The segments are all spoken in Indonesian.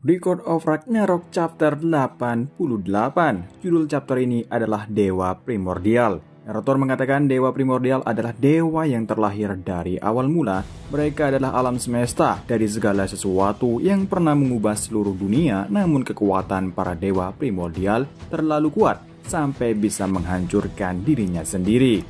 Record of Ragnarok chapter 88. Judul chapter ini adalah Dewa Primordial. Narator mengatakan Dewa Primordial adalah dewa yang terlahir dari awal mula. Mereka adalah alam semesta dari segala sesuatu yang pernah mengubah seluruh dunia. Namun kekuatan para Dewa Primordial terlalu kuat sampai bisa menghancurkan dirinya sendiri.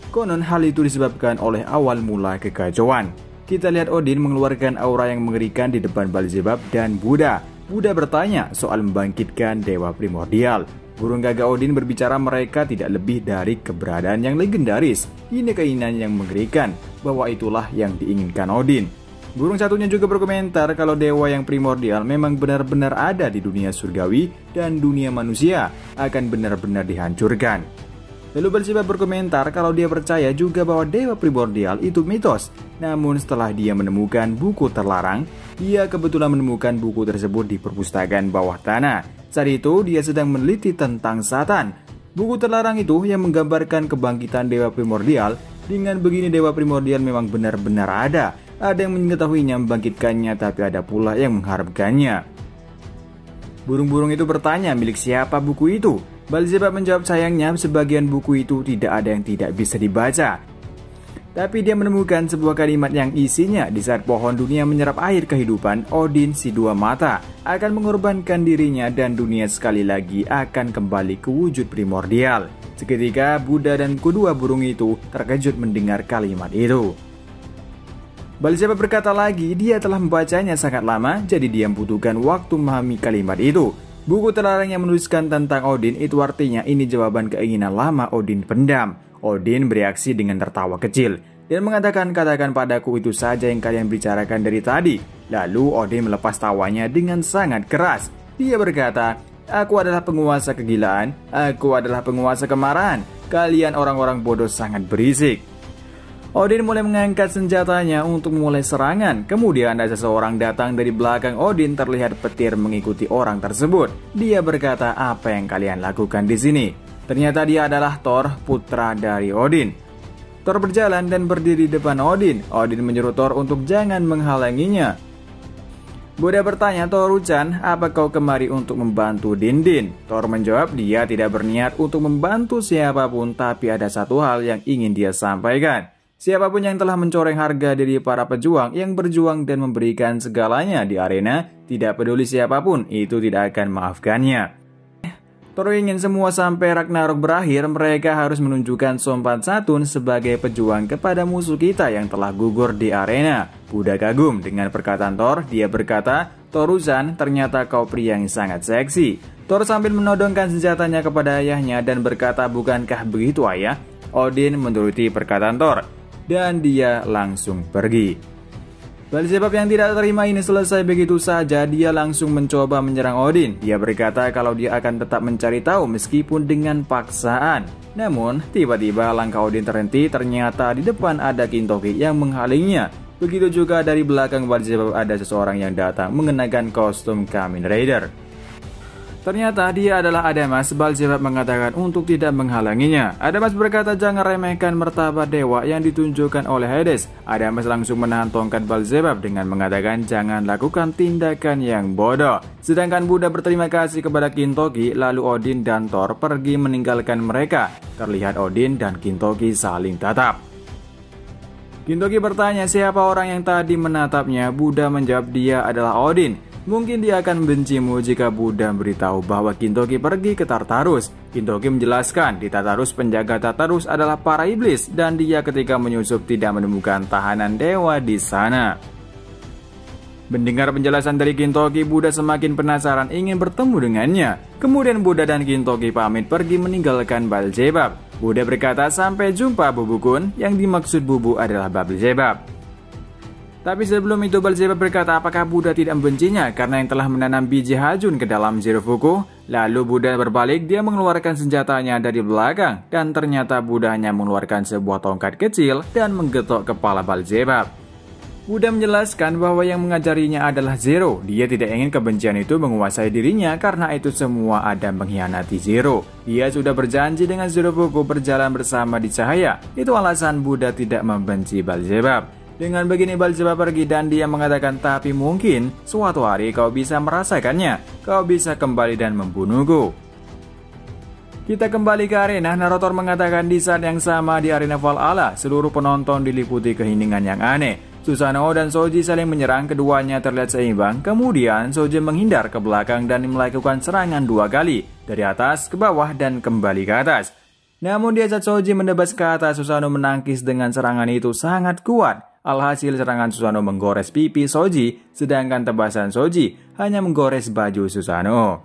Konon hal itu disebabkan oleh awal mula kekacauan. Kita lihat Odin mengeluarkan aura yang mengerikan di depan Beelzebub dan Buddha. Buddha bertanya soal membangkitkan Dewa Primordial. Burung gagak Odin berbicara mereka tidak lebih dari keberadaan yang legendaris. Ini keinginan yang mengerikan, bahwa itulah yang diinginkan Odin. Burung satunya juga berkomentar kalau dewa yang primordial memang benar-benar ada di dunia surgawi dan dunia manusia akan benar-benar dihancurkan. Lalu Beelzebub berkomentar kalau dia percaya juga bahwa dewa primordial itu mitos. Namun setelah dia menemukan buku terlarang, dia kebetulan menemukan buku tersebut di perpustakaan bawah tanah. Saat itu dia sedang meneliti tentang Satan. Buku terlarang itu yang menggambarkan kebangkitan dewa primordial. Dengan begini dewa primordial memang benar-benar ada. Ada yang mengetahuinya membangkitkannya, tapi ada pula yang mengharapkannya. Burung-burung itu bertanya milik siapa buku itu. Beelzebub menjawab sayangnya sebagian buku itu tidak ada yang tidak bisa dibaca. Tapi dia menemukan sebuah kalimat yang isinya di saat pohon dunia menyerap air kehidupan, Odin si dua mata akan mengorbankan dirinya dan dunia sekali lagi akan kembali ke wujud primordial. Seketika Buddha dan kedua burung itu terkejut mendengar kalimat itu. Beelzebub berkata lagi dia telah membacanya sangat lama, jadi dia membutuhkan waktu memahami kalimat itu. Buku terlarang yang menuliskan tentang Odin itu artinya ini jawaban keinginan lama Odin pendam. Odin bereaksi dengan tertawa kecil dan mengatakan katakan padaku itu saja yang kalian bicarakan dari tadi. Lalu Odin melepas tawanya dengan sangat keras. Dia berkata, aku adalah penguasa kegilaan, aku adalah penguasa kemarahan. Kalian orang-orang bodoh sangat berisik. Odin mulai mengangkat senjatanya untuk memulai serangan. Kemudian ada seseorang datang dari belakang Odin, terlihat petir mengikuti orang tersebut. Dia berkata, apa yang kalian lakukan di sini? Ternyata dia adalah Thor, putra dari Odin. Thor berjalan dan berdiri di depan Odin. Odin menyuruh Thor untuk jangan menghalanginya. Buddha bertanya, Thor-chan, apa kau kemari untuk membantu Dindin? Thor menjawab, dia tidak berniat untuk membantu siapapun, tapi ada satu hal yang ingin dia sampaikan. Siapapun yang telah mencoreng harga diri para pejuang yang berjuang dan memberikan segalanya di arena, tidak peduli siapapun, itu tidak akan maafkannya. Thor ingin semua sampai Ragnarok berakhir, mereka harus menunjukkan sopan santun sebagai pejuang kepada musuh kita yang telah gugur di arena. Buddha kagum dengan perkataan Thor, dia berkata, Thor-chan, ternyata kau pria yang sangat seksi. Thor sambil menodongkan senjatanya kepada ayahnya dan berkata, bukankah begitu ayah? Odin menuruti perkataan Thor. Dan dia langsung pergi. Beelzebub yang tidak terima ini selesai begitu saja, dia langsung mencoba menyerang Odin. Dia berkata kalau dia akan tetap mencari tahu meskipun dengan paksaan. Namun, tiba-tiba langkah Odin terhenti, ternyata di depan ada Kintoki yang menghalingnya. Begitu juga dari belakang Beelzebub ada seseorang yang datang mengenakan kostum Kamen Rider. Ternyata dia adalah Adamas. Beelzebub mengatakan untuk tidak menghalanginya. Adamas berkata jangan remehkan martabat dewa yang ditunjukkan oleh Hades. Adamas langsung menahan tongkat Beelzebub dengan mengatakan jangan lakukan tindakan yang bodoh. Sedangkan Buddha berterima kasih kepada Kintoki, lalu Odin dan Thor pergi meninggalkan mereka. Terlihat Odin dan Kintoki saling tatap. Kintoki bertanya siapa orang yang tadi menatapnya. Buddha menjawab dia adalah Odin. Mungkin dia akan membencimu jika Buddha beritahu bahwa Kintoki pergi ke Tartarus. Kintoki menjelaskan di Tartarus penjaga Tartarus adalah para iblis dan dia ketika menyusup tidak menemukan tahanan dewa di sana. Mendengar penjelasan dari Kintoki, Buddha semakin penasaran ingin bertemu dengannya. Kemudian Buddha dan Kintoki pamit pergi meninggalkan Beelzebub. Buddha berkata sampai jumpa Bubu-kun, yang dimaksud Bubu adalah Beelzebub. Tapi sebelum itu Beelzebub berkata apakah Buddha tidak membencinya karena yang telah menanam biji Hajun ke dalam Jirofuku. Lalu Buddha berbalik, dia mengeluarkan senjatanya dari belakang dan ternyata Buddha hanya mengeluarkan sebuah tongkat kecil dan menggetok kepala Beelzebub. Buddha menjelaskan bahwa yang mengajarinya adalah Zero. Dia tidak ingin kebencian itu menguasai dirinya karena itu semua ada mengkhianati Zero. Dia sudah berjanji dengan Jirofuku berjalan bersama di cahaya. Itu alasan Buddha tidak membenci Beelzebub. Dengan begini Beelzebub pergi dan dia mengatakan, tapi mungkin suatu hari kau bisa merasakannya. Kau bisa kembali dan membunuhku. Kita kembali ke arena. Narator mengatakan di saat yang sama di arena Valhalla, seluruh penonton diliputi keheningan yang aneh. Susanoo dan Shoji saling menyerang, keduanya terlihat seimbang. Kemudian Shoji menghindar ke belakang dan melakukan serangan 2 kali, dari atas ke bawah dan kembali ke atas. Namun di saat Shoji mendebas ke atas, Susanoo menangkis dengan serangan itu sangat kuat. Alhasil serangan Susanoo menggores pipi Shoji, sedangkan tebasan Shoji hanya menggores baju Susanoo.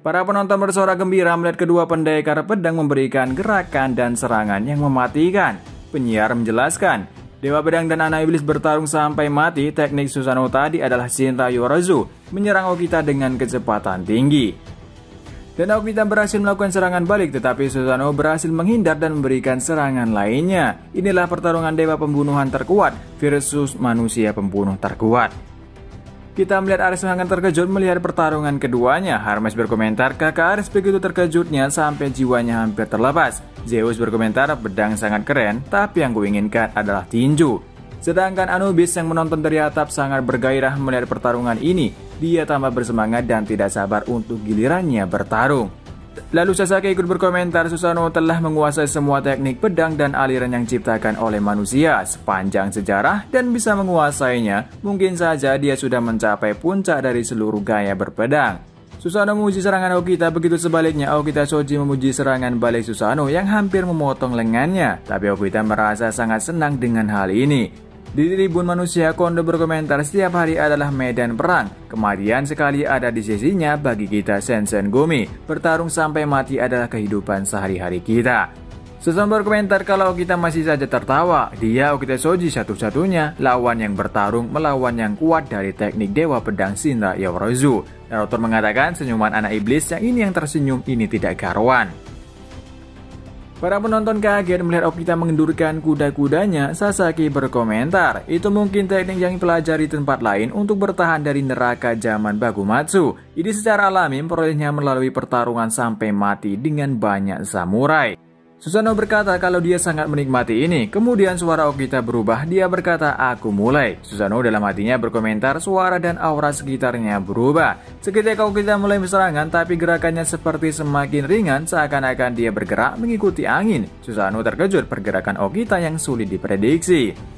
Para penonton bersorak gembira melihat kedua pendekar pedang memberikan gerakan dan serangan yang mematikan. Penyiar menjelaskan, Dewa Pedang dan Anak Iblis bertarung sampai mati. Teknik Susanoo tadi adalah Shinra Yorozu, menyerang Okita dengan kecepatan tinggi. Dan Okita berhasil melakukan serangan balik, tetapi Susanoo berhasil menghindar dan memberikan serangan lainnya. Inilah pertarungan dewa pembunuhan terkuat versus manusia pembunuh terkuat. Kita melihat Ares sangat terkejut melihat pertarungan keduanya. Hermes berkomentar, kakak Ares begitu terkejutnya sampai jiwanya hampir terlepas. Zeus berkomentar, pedang sangat keren, tapi yang kuinginkan adalah tinju. Sedangkan Anubis yang menonton dari atap sangat bergairah melihat pertarungan ini. Dia tambah bersemangat dan tidak sabar untuk gilirannya bertarung. Lalu Sasaki ikut berkomentar, Susanoo telah menguasai semua teknik pedang dan aliran yang diciptakan oleh manusia sepanjang sejarah dan bisa menguasainya. Mungkin saja dia sudah mencapai puncak dari seluruh gaya berpedang. Susanoo memuji serangan Okita, begitu sebaliknya Okita Shoji memuji serangan balik Susanoo yang hampir memotong lengannya. Tapi Okita merasa sangat senang dengan hal ini. Di tribun manusia, Kondo berkomentar, setiap hari adalah medan perang. Kematian sekali ada di sisinya bagi kita Sensen Gumi. Bertarung sampai mati adalah kehidupan sehari-hari kita. Susanoo berkomentar kalau kita masih saja tertawa. Dia Okita Shoji satu-satunya lawan yang bertarung melawan yang kuat dari teknik Dewa Pedang Shinra Yorozu. Naruto mengatakan senyuman Anak Iblis yang ini yang tersenyum ini tidak karuan. Para penonton kaget melihat Okita mengendurkan kuda-kudanya. Sasaki berkomentar, itu mungkin teknik yang dipelajari di tempat lain untuk bertahan dari neraka zaman Bakumatsu. Ini secara alami memperolehnya melalui pertarungan sampai mati dengan banyak samurai. Susanoo berkata kalau dia sangat menikmati ini. Kemudian suara Okita berubah, dia berkata, aku mulai. Susanoo dalam hatinya berkomentar, suara dan aura sekitarnya berubah. Seketika Okita mulai serangan, tapi gerakannya seperti semakin ringan, seakan-akan dia bergerak mengikuti angin. Susanoo terkejut pergerakan Okita yang sulit diprediksi.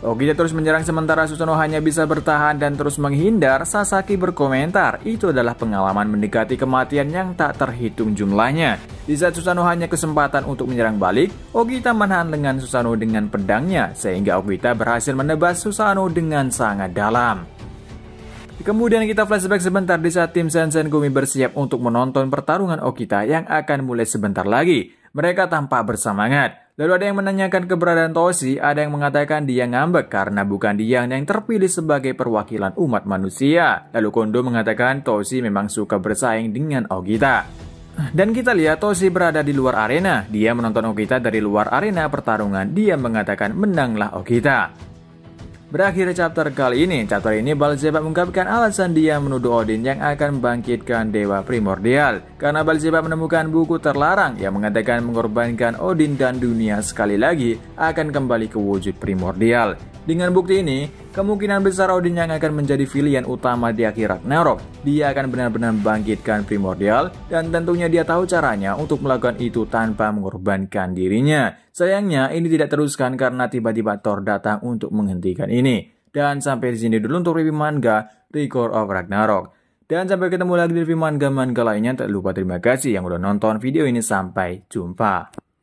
Okita terus menyerang sementara Susanoo hanya bisa bertahan dan terus menghindar. Sasaki berkomentar, itu adalah pengalaman mendekati kematian yang tak terhitung jumlahnya. Di saat Susanoo hanya kesempatan untuk menyerang balik, Okita menahan lengan Susanoo dengan pedangnya, sehingga Okita berhasil menebas Susanoo dengan sangat dalam. Kemudian kita flashback sebentar di saat tim Sensen Gumi bersiap untuk menonton pertarungan Okita yang akan mulai sebentar lagi. Mereka tampak bersemangat. Lalu ada yang menanyakan keberadaan Toshi, ada yang mengatakan dia ngambek karena bukan dia yang terpilih sebagai perwakilan umat manusia. Lalu Kondo mengatakan Toshi memang suka bersaing dengan Okita. Dan kita lihat Toshi berada di luar arena. Dia menonton Okita dari luar arena pertarungan. Dia mengatakan menanglah Okita. Berakhir chapter kali ini. Chapter ini Beelzebub mengungkapkan alasan dia menuduh Odin yang akan membangkitkan Dewa Primordial. Karena Beelzebub menemukan buku terlarang yang mengatakan mengorbankan Odin dan dunia sekali lagi akan kembali ke wujud primordial. Dengan bukti ini, kemungkinan besar Odin yang akan menjadi pilihan utama di akhir Ragnarok. Dia akan benar-benar membangkitkan primordial dan tentunya dia tahu caranya untuk melakukan itu tanpa mengorbankan dirinya. Sayangnya ini tidak teruskan karena tiba-tiba Thor datang untuk menghentikan ini. Dan sampai di sini dulu untuk review manga Record of Ragnarok. Dan sampai ketemu lagi di review manga lainnya. Tak lupa terima kasih yang udah nonton video ini, sampai jumpa.